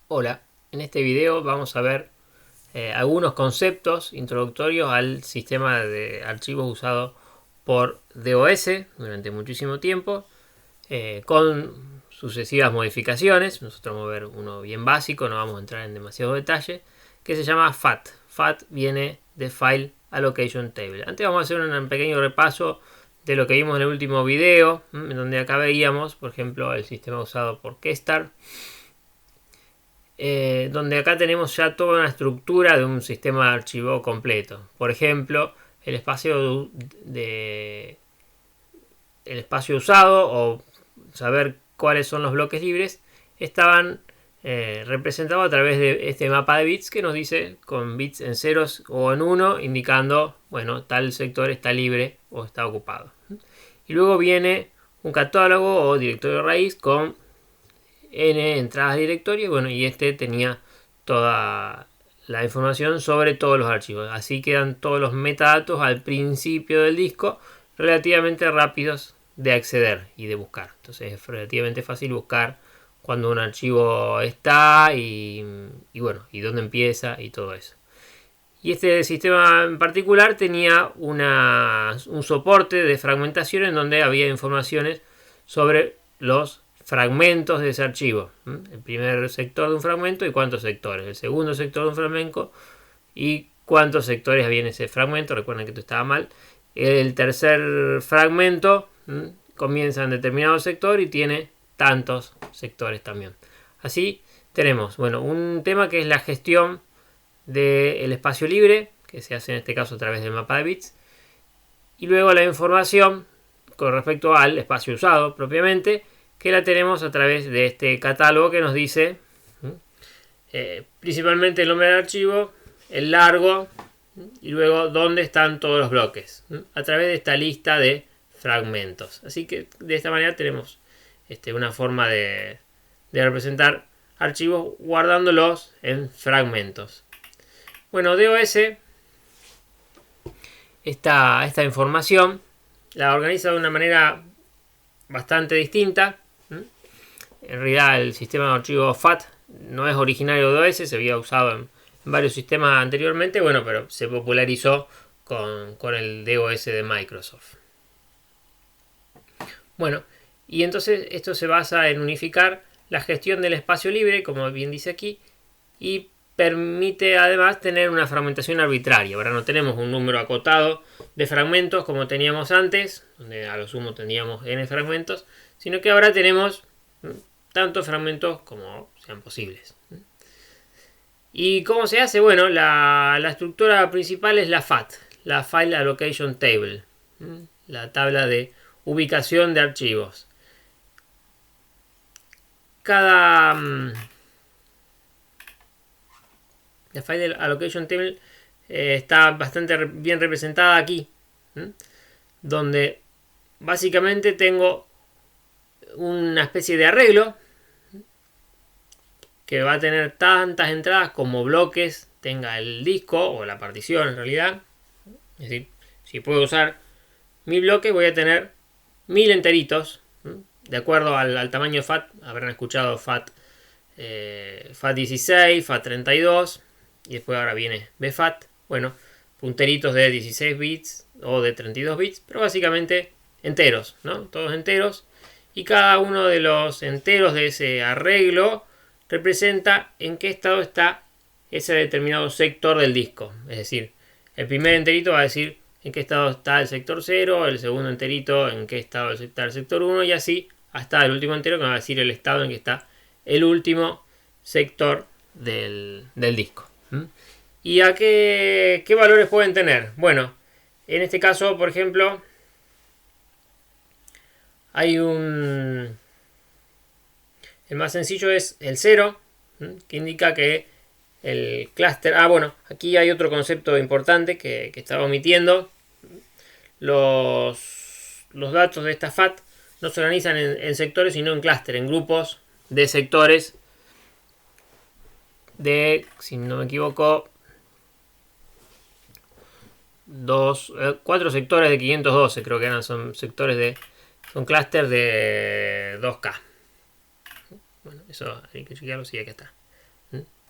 Hola, en este video vamos a ver algunos conceptos introductorios al sistema de archivos usado por DOS durante muchísimo tiempo, con sucesivas modificaciones. Nosotros vamos a ver uno bien básico, no vamos a entrar en demasiado detalle, que se llama FAT. FAT viene de File Allocation Table. Antes vamos a hacer un pequeño repaso de lo que vimos en el último video, en donde acá veíamos, por ejemplo, el sistema usado por Kestar. Donde acá tenemos ya toda una estructura de un sistema de archivo completo. Por ejemplo, el espacio el espacio usado o saber cuáles son los bloques libres estaban representados a través de este mapa de bits que nos dice con bits en ceros o en 1 indicando, bueno, tal sector está libre o está ocupado. Y luego viene un catálogo o directorio raíz con n entradas directorios, bueno, y este tenía toda la información sobre todos los archivos. Así quedan todos los metadatos al principio del disco relativamente rápidos de acceder y de buscar. Entonces es relativamente fácil buscar cuando un archivo está y bueno, y dónde empieza y todo eso. Y este sistema en particular tenía un soporte de fragmentación en donde había informaciones sobre los fragmentos de ese archivo. El primer sector de un fragmento y cuántos sectores. El segundo sector de un fragmento y cuántos sectores había en ese fragmento. Recuerden que esto estaba mal. El tercer fragmento comienza en determinado sector y tiene tantos sectores también. Así tenemos, bueno, un tema que es la gestión del espacio libre, que se hace en este caso a través del mapa de bits. Y luego la información con respecto al espacio usado propiamente, que la tenemos a través de este catálogo que nos dice principalmente el nombre del archivo, el largo y luego dónde están todos los bloques a través de esta lista de fragmentos. Así que de esta manera tenemos una forma de representar archivos guardándolos en fragmentos. Bueno, DOS esta información la organiza de una manera bastante distinta. En realidad el sistema de archivo FAT no es originario de DOS, se había usado en varios sistemas anteriormente, bueno, pero se popularizó con el DOS de Microsoft. Bueno, y entonces esto se basa en unificar la gestión del espacio libre, como bien dice aquí, y permite además tener una fragmentación arbitraria. Ahora no tenemos un número acotado de fragmentos como teníamos antes, donde a lo sumo teníamos n fragmentos, sino que ahora tenemos tantos fragmentos como sean posibles. ¿Y cómo se hace? Bueno, la estructura principal es la FAT, la File Allocation Table, la tabla de ubicación de archivos. La File Allocation Table está bastante bien representada aquí, donde básicamente tengo una especie de arreglo que va a tener tantas entradas como bloques tenga el disco o la partición en realidad. Es decir, si puedo usar 1000 bloques voy a tener 1000 enteritos, de acuerdo al tamaño FAT. Habrán escuchado FAT 16, FAT 32 y después ahora viene BFAT. Bueno, punteritos de 16 bits o de 32 bits, pero básicamente enteros, ¿no? Todos enteros. Y cada uno de los enteros de ese arreglo representa en qué estado está ese determinado sector del disco. Es decir, el primer enterito va a decir en qué estado está el sector 0, el segundo enterito en qué estado está el sector 1 y así hasta el último entero que va a decir el estado en que está el último sector del disco. ¿Y a qué valores pueden tener? Bueno, en este caso, por ejemplo, hay el más sencillo es el 0, que indica que el clúster... bueno, aquí hay otro concepto importante que estaba omitiendo. Los datos de esta FAT no se organizan en sectores, sino en clúster, en grupos de sectores de, si no me equivoco, 4 sectores de 512, creo que eran, son clúster de 2K. Bueno, eso hay que chequearlo, sí, aquí está.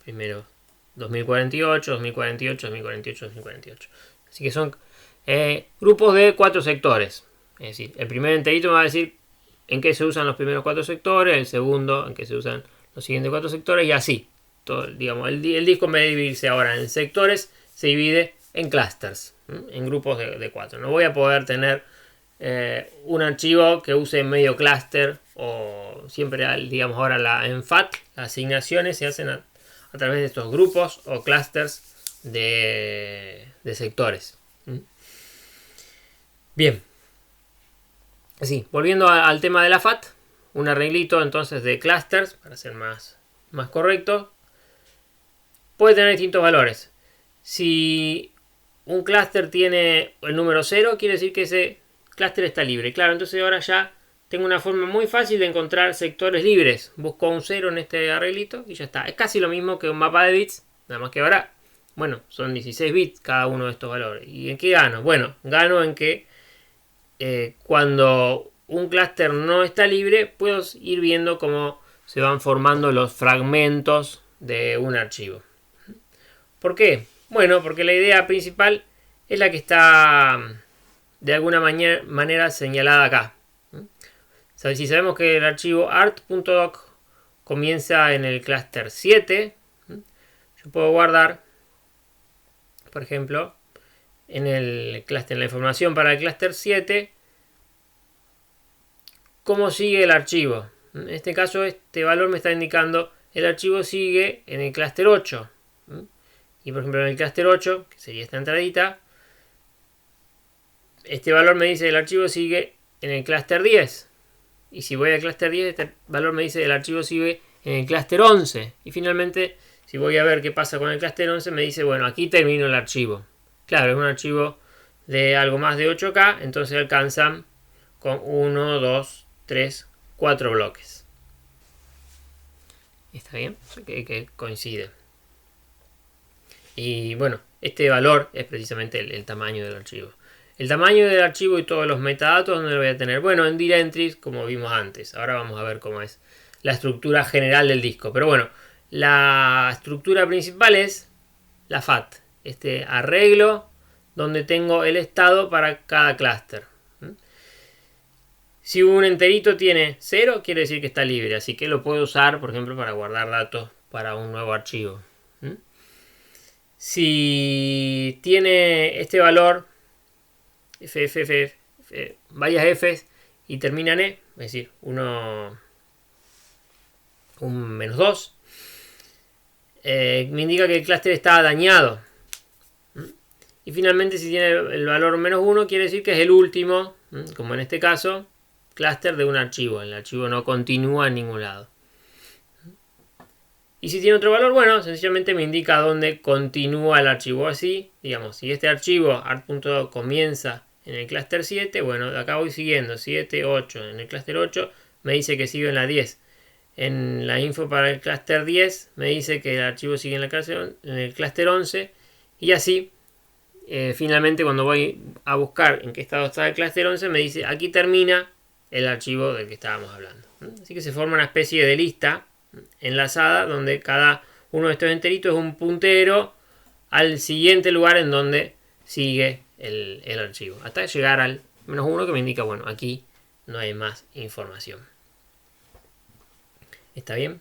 Primero 2048, 2048, 2048, 2048. Así que son grupos de 4 sectores. Es decir, el primer enterito me va a decir en qué se usan los primeros 4 sectores, el segundo en qué se usan los siguientes 4 sectores y así. Todo, digamos, el disco en vez de dividirse ahora en sectores, se divide en clusters, en grupos de 4. No voy a poder tener un archivo que use medio clúster o siempre, digamos, ahora en FAT las asignaciones se hacen a través de estos grupos o clusters de sectores. Bien. Así, volviendo al tema de la FAT, un arreglito entonces de clusters, para ser más correcto, puede tener distintos valores. Si un clúster tiene el número 0, quiere decir que ese clúster está libre. Claro, entonces ahora ya tengo una forma muy fácil de encontrar sectores libres. Busco un 0 en este arreglito y ya está. Es casi lo mismo que un mapa de bits, nada más que ahora, bueno, son 16 bits cada uno de estos valores. ¿Y en qué gano? Bueno, gano en que cuando un clúster no está libre, puedo ir viendo cómo se van formando los fragmentos de un archivo. ¿Por qué? Bueno, porque la idea principal es la que está de alguna manera señalada acá. Si sabemos que el archivo art.doc comienza en el clúster 7, yo puedo guardar, por ejemplo, en la información para el clúster 7, cómo sigue el archivo. En este caso, este valor me está indicando el archivo sigue en el clúster 8. Y por ejemplo, en el clúster 8, que sería esta entradita, este valor me dice el archivo sigue en el clúster 10. Y si voy al clúster 10, este valor me dice el archivo sigue en el clúster 11. Y finalmente, si voy a ver qué pasa con el clúster 11, me dice, bueno, aquí termino el archivo. Claro, es un archivo de algo más de 8K, entonces alcanzan con 1, 2, 3, 4 bloques. ¿Está bien? Que coincide. Y bueno, este valor es precisamente el tamaño del archivo. El tamaño del archivo y todos los metadatos, ¿dónde lo voy a tener? Bueno, en directories, como vimos antes. Ahora vamos a ver cómo es la estructura general del disco. Pero bueno, la estructura principal es la FAT. Este arreglo donde tengo el estado para cada clúster. Si un enterito tiene 0, quiere decir que está libre. Así que lo puedo usar, por ejemplo, para guardar datos para un nuevo archivo. Si tiene este valor, varias Fs y termina en E, es decir, un menos 2, me indica que el clúster está dañado. Y finalmente, si tiene el valor menos 1, quiere decir que es el último, como en este caso, clúster de un archivo. El archivo no continúa en ningún lado. Y si tiene otro valor, bueno, sencillamente me indica dónde continúa el archivo. Así, digamos, si este archivo art.doc comienza en el clúster 7, bueno, de acá voy siguiendo 7, 8. En el clúster 8 me dice que sigue en la 10. En la info para el clúster 10 me dice que el archivo sigue en el clúster 11. Y así, finalmente cuando voy a buscar en qué estado está el clúster 11, me dice aquí termina el archivo del que estábamos hablando. Así que se forma una especie de lista enlazada donde cada uno de estos enteritos es un puntero al siguiente lugar en donde sigue el archivo, hasta llegar al menos 1 que me indica, bueno, aquí no hay más información. ¿Está bien?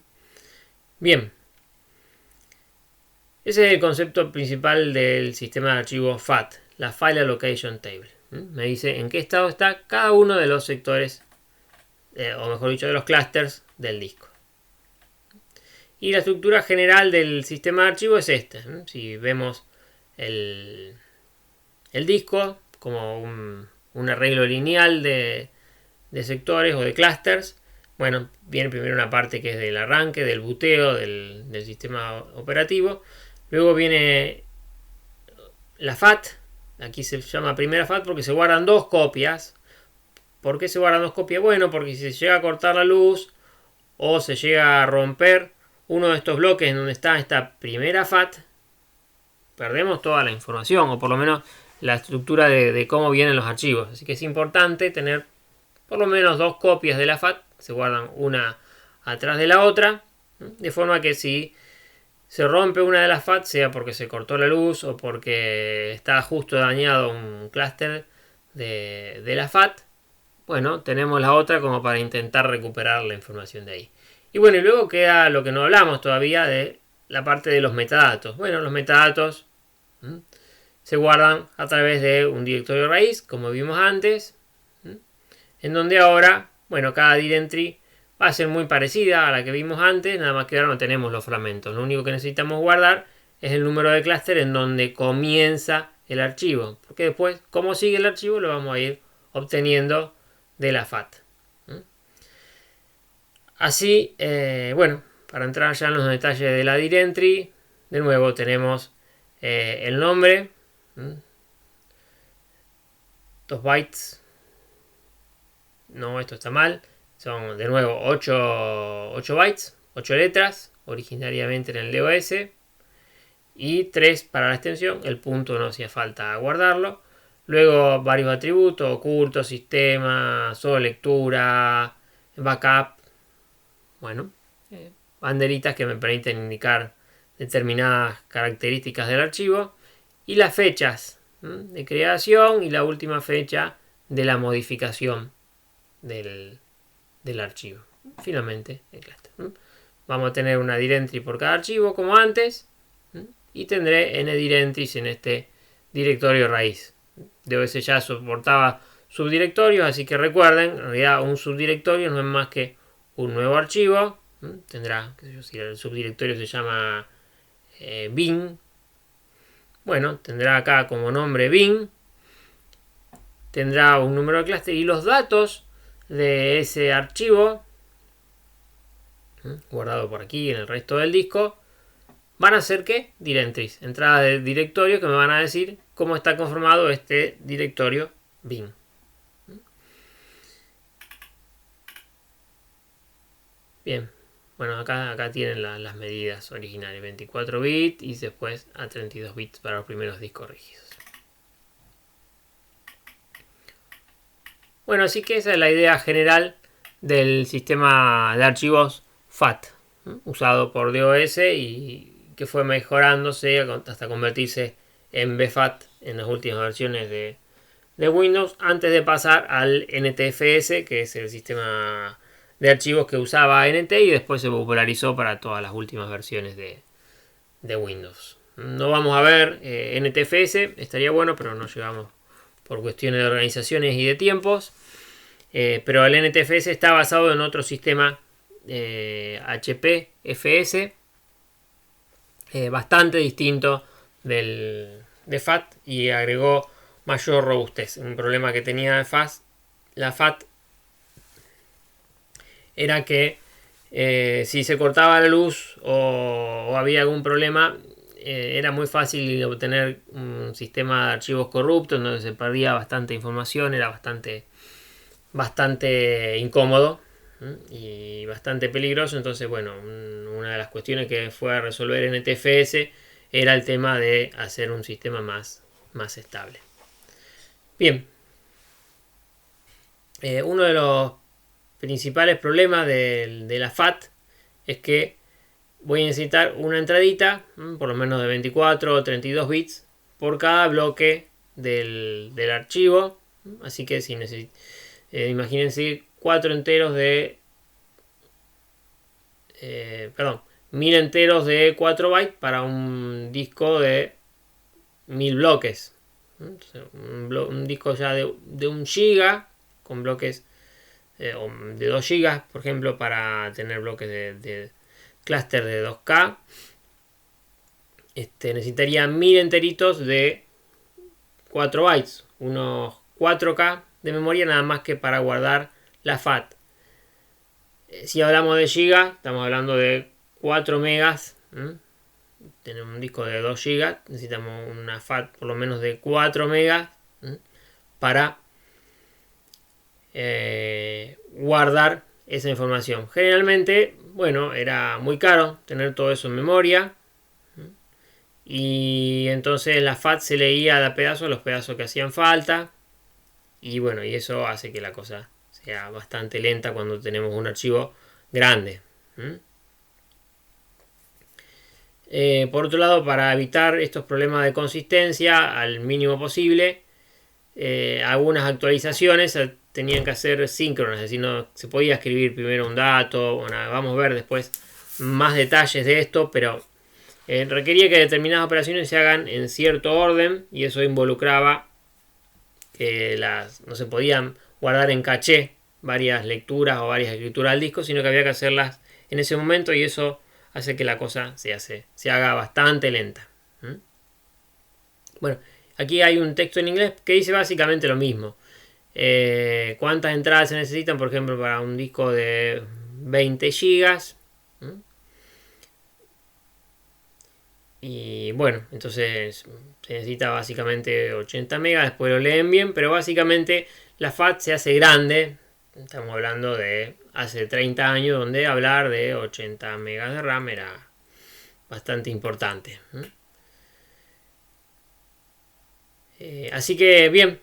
Bien. Ese es el concepto principal del sistema de archivos FAT, la File Allocation Table. Me dice en qué estado está cada uno de los sectores, o mejor dicho, de los clusters del disco. Y la estructura general del sistema de archivos es esta. Si vemos el disco como un arreglo lineal de sectores o de clusters, bueno, viene primero una parte que es del arranque, del buteo del sistema operativo. Luego viene la FAT. Aquí se llama primera FAT porque se guardan 2 copias. ¿Por qué se guardan 2 copias? Bueno, porque si se llega a cortar la luz o se llega a romper uno de estos bloques en donde está esta primera FAT, perdemos toda la información, o por lo menos la estructura de cómo vienen los archivos. Así que es importante tener por lo menos 2 copias de la FAT, se guardan una atrás de la otra, de forma que si se rompe una de las FAT, sea porque se cortó la luz o porque está justo dañado un clúster de la FAT, bueno, tenemos la otra como para intentar recuperar la información de ahí. Y bueno, y luego queda lo que no hablamos todavía de la parte de los metadatos. Bueno, los metadatos se guardan a través de un directorio raíz, como vimos antes, en donde ahora, bueno, cada directory va a ser muy parecida a la que vimos antes, nada más que ahora no tenemos los fragmentos. Lo único que necesitamos guardar es el número de clúster en donde comienza el archivo, porque después, cómo sigue el archivo, lo vamos a ir obteniendo de la FAT. Así, bueno, para entrar ya en los detalles de la directory, de nuevo tenemos el nombre, 2 bytes, no, esto está mal, son de nuevo 8 bytes, 8 letras, originariamente en el DOS, y 3 para la extensión, el punto no hacía falta guardarlo. Luego varios atributos, oculto, sistema, solo lectura, backup, bueno, banderitas que me permiten indicar determinadas características del archivo, y las fechas de creación y la última fecha de la modificación del archivo. Finalmente, el clúster. Vamos a tener una directory por cada archivo como antes, y tendré n directories en este directorio raíz. DOS ya soportaba subdirectorios, así que recuerden, en realidad un subdirectorio no es más que un nuevo archivo. Tendrá, qué sé yo, si el subdirectorio se llama bin, bueno, tendrá acá como nombre bin, tendrá un número de clúster y los datos de ese archivo guardado por aquí en el resto del disco van a ser ¿qué? Directories, entradas de directorio que me van a decir cómo está conformado este directorio bin. Bien, bueno, acá tienen las medidas originales, 24 bits y después a 32 bits para los primeros discos rígidos. Bueno, así que esa es la idea general del sistema de archivos FAT, usado por DOS y que fue mejorándose hasta convertirse en BFAT en las últimas versiones de Windows, antes de pasar al NTFS, que es el sistema de archivos que usaba NT y después se popularizó para todas las últimas versiones de Windows. No vamos a ver NTFS, estaría bueno, pero no llegamos por cuestiones de organizaciones y de tiempos. Pero el NTFS está basado en otro sistema HPFS, bastante distinto de FAT, y agregó mayor robustez. Un problema que tenía la FAT era que si se cortaba la luz o había algún problema, era muy fácil obtener un sistema de archivos corruptos donde se perdía bastante información, era bastante incómodo y bastante peligroso. Entonces, bueno, una de las cuestiones que fue a resolver en NTFS era el tema de hacer un sistema más estable. Bien, uno de los principales problemas de la FAT es que voy a necesitar una entradita, por lo menos de 24 o 32 bits, por cada bloque del archivo. Así que si imagínense 4 enteros de 1000 enteros de 4 bytes para un disco de 1000 bloques. Entonces, un disco ya de 1 giga con bloques de 2 gigas, por ejemplo, para tener bloques de clúster de 2K. Necesitaría 1000 enteritos de 4 bytes, unos 4K de memoria, nada más que para guardar la FAT. Si hablamos de giga, estamos hablando de 4 megas. Tenemos un disco de 2 gigas, necesitamos una FAT por lo menos de 4 megas para guardar esa información. Generalmente, bueno, era muy caro tener todo eso en memoria, y entonces la FAT se leía de a pedazos, los pedazos que hacían falta, y bueno, y eso hace que la cosa sea bastante lenta cuando tenemos un archivo grande. Por otro lado, para evitar estos problemas de consistencia al mínimo posible, algunas actualizaciones tenían que ser síncronas, es decir, no se podía escribir primero un dato. Bueno, vamos a ver después más detalles de esto, pero requería que determinadas operaciones se hagan en cierto orden, y eso involucraba que no se podían guardar en caché varias lecturas o varias escrituras al disco, sino que había que hacerlas en ese momento, y eso hace que la cosa se haga bastante lenta. Bueno, aquí hay un texto en inglés que dice básicamente lo mismo. ¿Cuántas entradas se necesitan, por ejemplo, para un disco de 20 gigas? Y bueno, entonces se necesita básicamente 80 megas, después lo leen bien, pero básicamente la FAT se hace grande. Estamos hablando de hace 30 años, donde hablar de 80 megas de RAM era bastante importante. Así que bien.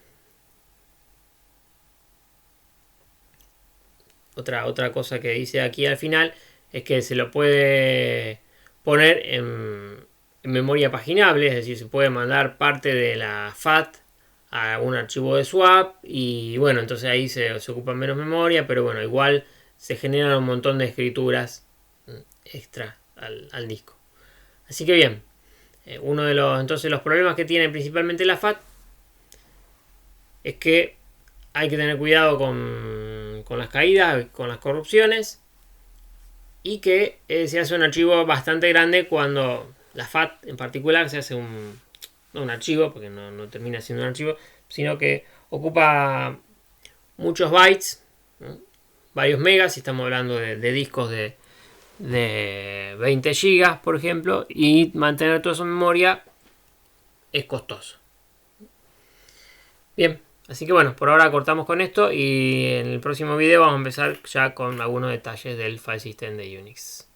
Otra cosa que dice aquí al final es que se lo puede poner en memoria paginable, es decir, se puede mandar parte de la FAT a un archivo de swap, y bueno, entonces ahí se ocupa menos memoria, pero bueno, igual se generan un montón de escrituras extra al disco. Así que bien, uno de los problemas que tiene principalmente la FAT es que hay que tener cuidado con las caídas, con las corrupciones, y que se hace un archivo bastante grande cuando la FAT en particular se hace no un archivo, porque no termina siendo un archivo, sino que ocupa muchos bytes, ¿no? Varios megas, si estamos hablando de discos de 20 gigas, por ejemplo, y mantener toda esa memoria es costoso. Bien, así que bueno, por ahora cortamos con esto, y en el próximo video vamos a empezar ya con algunos detalles del file system de Unix.